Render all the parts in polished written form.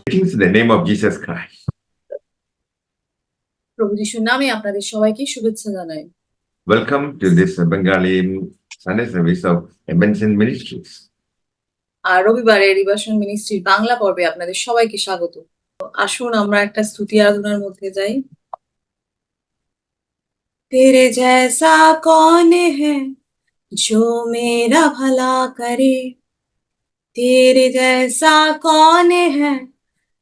Greetings in the name of Jesus Christ. প্রভু যিশুর নামে আপনাদের সবাইকে শুভেচ্ছা জানাই। Welcome to this Bengali Sunday service of Benson Ministries. আর রবিবারের রিভার্সন মিনিস্ট্রির বাংলা পর্বে আপনাদের সবাইকে স্বাগত। আসুন আমরা একটা স্তুতি আরাধনার মধ্যে যাই। तेरे जैसा कौन है जो मेरा भला करे, तेरे जैसा कौन है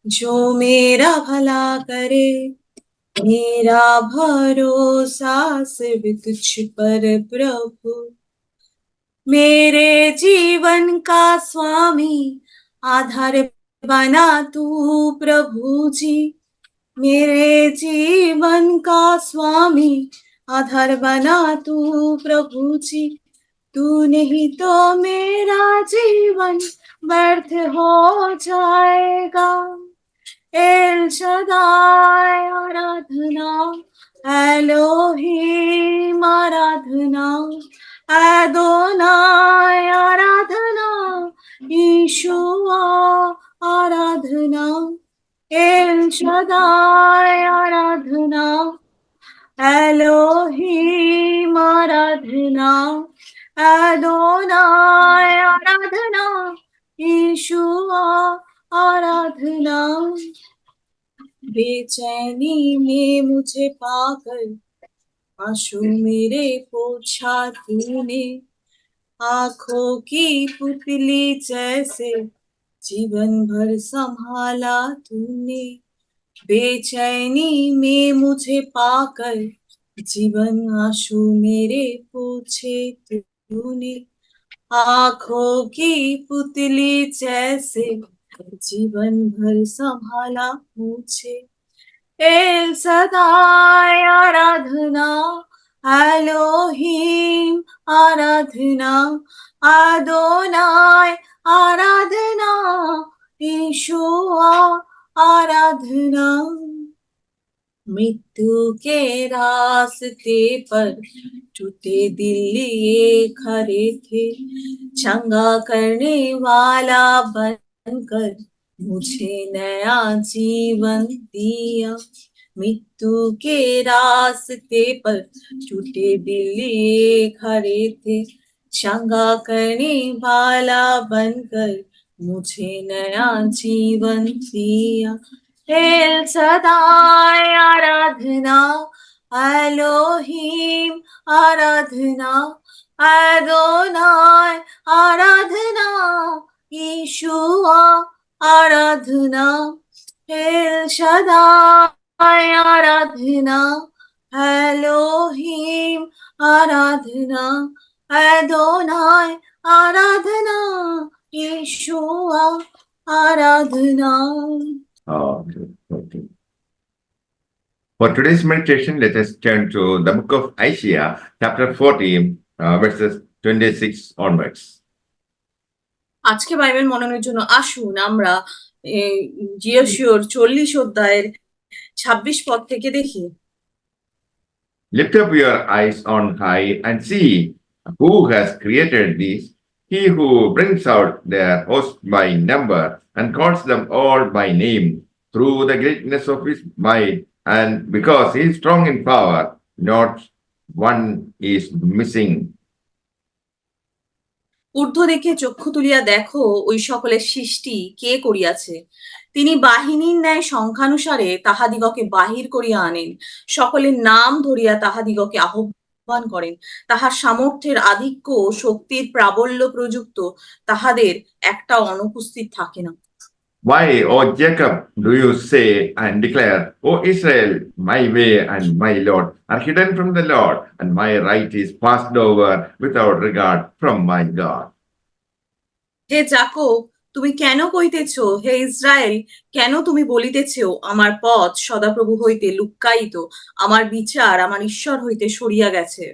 जो मेरा भला करे, मेरा भरोसा सिर्फ तुझ पर प्रभु, मेरे जीवन का स्वामी आधार बना तू प्रभु जी, मेरे जीवन का स्वामी आधार बना तू प्रभु जी, तू नहीं तो मेरा जीवन व्यर्थ हो जाएगा। एल शदाय आराधना, एलोहीम आराधना, एदोनाय आराधना, यीशुआ आराधना, एल शदाय आराधना, एलोहीम आराधना, एदोनाय आराधना, यीशुआ आराधना। बेचैनी में मुझे पाकर आंसू मेरे पोंछा तूने, आंखों की पुतली जैसे जीवन भर संभाला तूने, बेचैनी में मुझे पाकर जीवन आंसू मेरे पोंछे तूने, आंखों की पुतली जैसे जीवन भर संभाला मुझे। एल सदाय आराधना, एलोहीम आराधना, आदोनाय आराधना, यीशुआ आराधना। मृत्यु के रास्ते पर टूटे दिल लिए खड़े थे, चंगा करने वाला बनकर मुझे नया जीवन दिया। मृत्यु के रास्ते पर टूटे दिल लिए खड़े थे, चंगा करने वाला बनकर मुझे नया जीवन दिया। एल सदाय आराधना, एलोहीम आराधना, एदोनाय आराधना, यीशुआ आराधना, एल शदाय आराधना, एलोहीम आराधना, एदोनाय आराधना, यीशुआ आराधना। Okay. For today's meditation, let us turn to the book of Isaiah, chapter 40, verses 26 onwards. আজকে বাইবেল মননের জন্য আসুন আমরা জিওশিওর 40 অধ্যায়ের 26 পদ থেকে দেখি। Lift up your eyes on high and see who has created these, he who brings out their host by number and calls them all by name, through the greatness of his might, and because he is strong in power, not one is missing. ঊর্ধ্ব দিকে চক্ষু তুলিয়া দেখো ওই সকলের সৃষ্টি কে করিয়াছে, তিনি বাহিনীর ন্যায় সংখ্যানুসারে তাহাদিগকে বাহির করিয়া আনেন, সকলের নাম ধরিয়া তাহাদিগকে আহ্বান করেন, তাহার সামর্থ্যের আধিক্য ও শক্তির প্রাবল্য প্রযুক্ত তাহাদের একটা অনুপস্থিত থাকে না। Why, O Jacob, do you say and declare, O Israel, my way and my Lord are hidden from the Lord, and my right is passed over without regard from my God? হে যাকব, তুমি কেন কইতেছ, হে Israel, কেন তুমি বলিতেছ, আমার পথ সদাপ্রভু হইতে লুক্কায়িত, আমার বিচার আমার ঈশ্বর হইতে সরিয়া গেছে।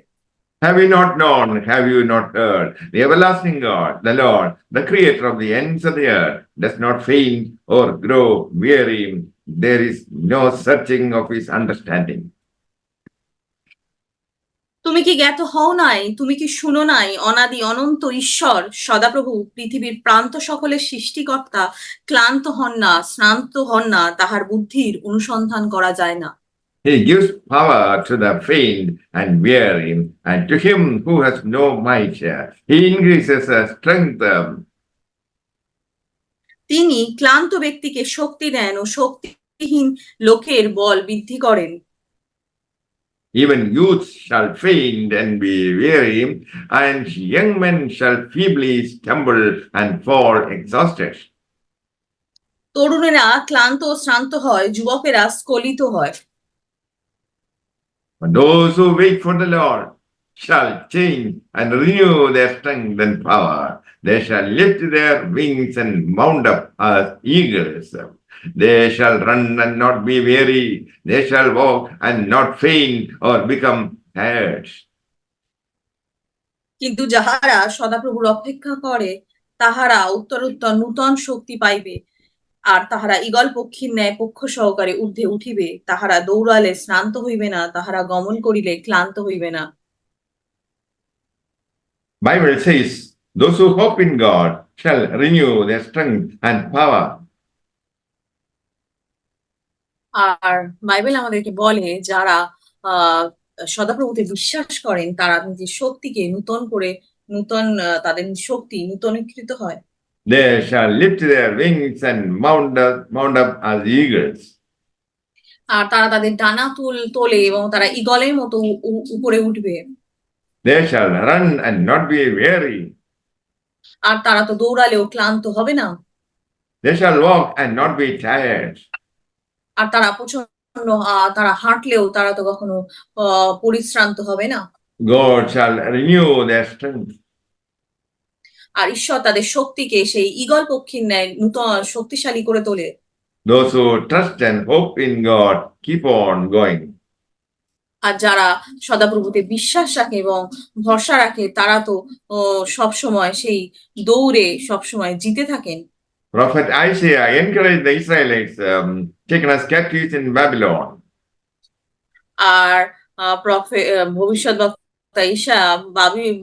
Have you not known, have you not heard, the everlasting God, the Lord, the creator of the ends of the earth, does not faint or grow weary, there is no searching of his understanding. তুমি কি জ্ঞাত হও নাই, তুমি কি শুনো নাই, অনাদি অনন্ত ঈশ্বর সদাপ্রভু পৃথিবীর প্রান্ত সকলের সৃষ্টিকর্তা ক্লান্ত হন না, শ্রান্ত হন না, তাহার বুদ্ধির অনুসন্ধান করা যায় না। He gives power to the faint and weary, and to him who has no might, he increases strength. তিনি ক্লান্ত ব্যক্তিকে শক্তি দেন ও শক্তিহীন লোকের বল বৃদ্ধি করেন। Even youths shall faint and be weary, and young men shall feebly stumble and fall exhausted. তরুণেরা ক্লান্ত ও শ্রান্ত হয়, যুবকেরা স্খলিত হয়। But those who wait for the Lord shall change and renew their strength and power. They shall lift their wings and mount up as eagles. They shall run and not be weary. They shall walk and not faint or become tired. কিন্তু যাহারা সদাপ্রভুর অপেক্ষা করে তাহারা উত্তরোত্তর নূতন শক্তি পাইবে, আর তাহারা ঈগল পক্ষীর ন্যায় পক্ষ সহকারে ঊর্ধ্বে উঠিবে। তাহারা দৌড়ালে শ্রান্ত হইবে না, তাহারা গমন করিলে ক্লান্ত হইবে না। Bible says, those who hope in God shall renew their strength and power. আর বাইবেল আমাদেরকে বলে যারা আহ সদাপ্রভুতে বিশ্বাস করেন তারা নিজের শক্তিকে নূতন করে তাদের শক্তি নূতনীকৃত হয়। They shall lift their wings and mount up as eagles. আর তারা তাদের ডানা তোলে এবং তারা ঈগলের মতো উপরে উঠবে। They shall run and not be weary. আর তারা তো দৌড়ালেও ক্লান্ত হবে না। They shall walk and not be tired. আর তারা প্রচন্ড তারা হাঁটলেও তারা তো কখনো পরিশ্রান্ত হবে না। God shall renew their strength. আর ঈশ্বর তাদের শক্তিকে সেই ঈগল পক্ষীর ন্যায় নূতন শক্তিশালী করে তোলে। Those who trust and hope in God keep on going. আর যারা সদাপ্রভুতে বিশ্বাস রাখে এবং ভরসা রাখে তারা তো সবসময় সেই দৌড়ে সবসময় জিতে থাকেন। Prophet Isaiah encouraged the Israelites taken as captives in Babylon. আর ভবিষ্যৎবক্তা ঈশায়া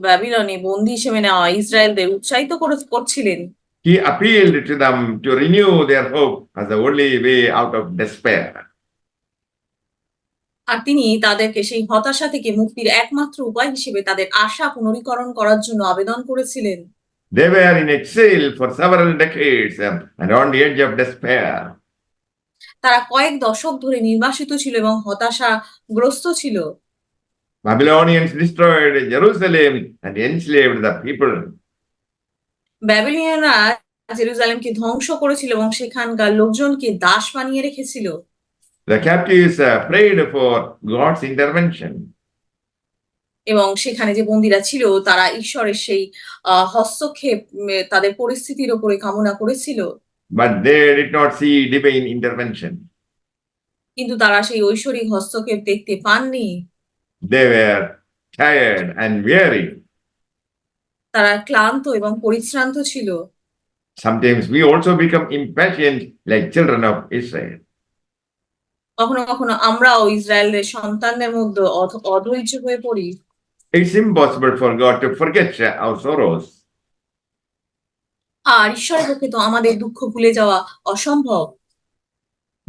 ব্যাবিলনে বন্দী হিসেবে নেওয়া ইসরায়েলদের উৎসাহিত করছিলেন। He appealed to them to renew their hope as the only way out of despair. আর তিনি তাদেরকে সেই হতাশা থেকে মুক্তির একমাত্র উপায় হিসেবে তাদের আশা পুনরীকরণ করার জন্য আবেদন করেছিলেন। They were in exile for several decades and on the edge of despair. তারা কয়েক দশক ধরে নির্বাসিত ছিল এবং হতাশাগ্রস্ত ছিল। Babylonians destroyed Jerusalem and enslaved the people. ব্যাবিলনীয়রা জেরুজালেমকে ধ্বংস করেছিল এবং সেখানকার লোকজনকে দাস বানিয়ে রেখেছিল। The captives prayed for God's intervention. এবং সেখানে যে বন্দীরা ছিল তারা ঈশ্বরের সেই হস্তক্ষেপ তাদের পরিস্থিতির উপরে কামনা করেছিল। But they did not see divine intervention. কিন্তু তারা সেই ঐশ্বরিক হস্তক্ষেপ দেখতে পাননি। They were tired and weary. তারা ক্লান্ত এবং পরিশ্রান্ত ছিল। Sometimes we also become impatient like children of Israel. কখনো কখনো আমরাও ইসরায়েলের সন্তানদের মধ্যে অধৈর্য হয়ে পড়ি। It's impossible for God to forget our sorrows. আর ঈশ্বরের পক্ষে তো আমাদের দুঃখ ভুলে যাওয়া অসম্ভব।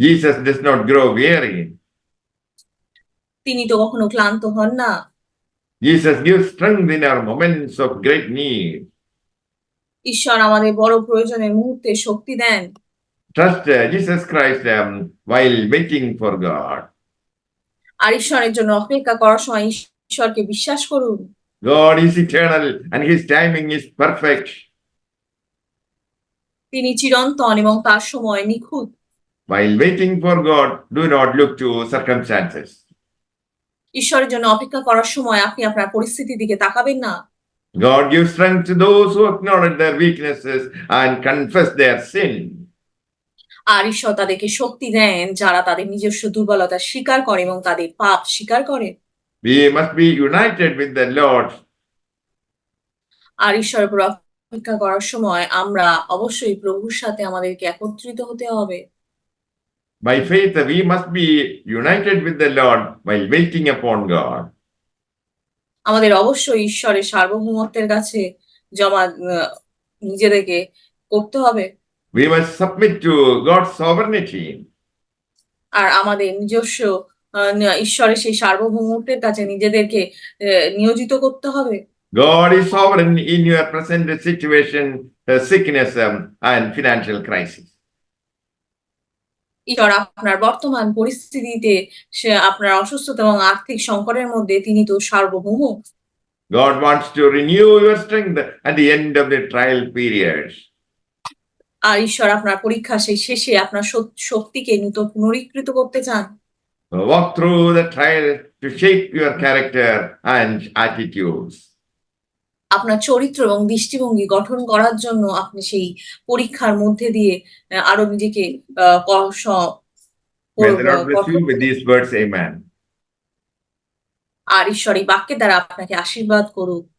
Jesus does not grow weary. তিনি তো কখনো ক্লান্ত হন না। Jesus gives strength in our moments of great need. ঈশ্বর আমাদের বড় প্রয়োজনের মুহূর্তে শক্তি দেন। Trust Jesus Christ while waiting for God. আর ঈশ্বরের জন্য অপেক্ষা করার সময় ঈশ্বরকে বিশ্বাস করুন। God is eternal and his timing is perfect. তিনি চিরন্তন এবং তার সময় নিখুঁত। While waiting for God, do not look to circumstances. ঈশ্বরের জন্য অপেক্ষা করার সময় আপনি আপনার পরিস্থিতির দিকে তাকাবেন না। God gives strength to those who acknowledge their weaknesses and confess their sin. আর ঈশ্বর তাদেরকে শক্তি দেন যারা তাদের নিজস্ব দুর্বলতা স্বীকার করে এবং তাদের পাপ স্বীকার করে। We must be united with the Lord. আর ঈশ্বরের উপর অপেক্ষা করার সময় আমরা অবশ্যই প্রভুর সাথে আমাদেরকে একত্রিত হতে হবে। By faith, we must be united with the Lord while waiting upon God. আমাদের অবশ্যই ঈশ্বরের সার্বভৌমত্বের কাছে জমা নিজেদেরকে করতে হবে। We must submit to God's sovereignty. আর আমাদের নিজস্ব ঈশ্বরের সেই সার্বভৌমত্বের কাছে নিজেদেরকে নিয়োজিত করতে হবে। God is sovereign in your present situation, sickness, and financial crisis. ঈশ্বর আপনার বর্তমান পরিস্থিতিতে সে আপনার অসুস্থতা এবং আর্থিক সংকটের মধ্যে তিনি তো সার্বভৌম। God wants to renew your strength at the end of the trial period. আর ঈশ্বর আপনার পরীক্ষা সেই শেষে আপনার শক্তিকে পুনরীকৃত করতে চান। Walk through the trial to shape your character and attitudes. আপনার চরিত্র এবং দৃষ্টিভঙ্গি গঠন করার জন্য আপনি সেই পরীক্ষার মধ্যে দিয়ে আরো নিজেকে May the Lord bless গঠন you with these words. Amen. আর ঈশ্বর এই বাক্যের দ্বারা আপনাকে আশীর্বাদ করুক।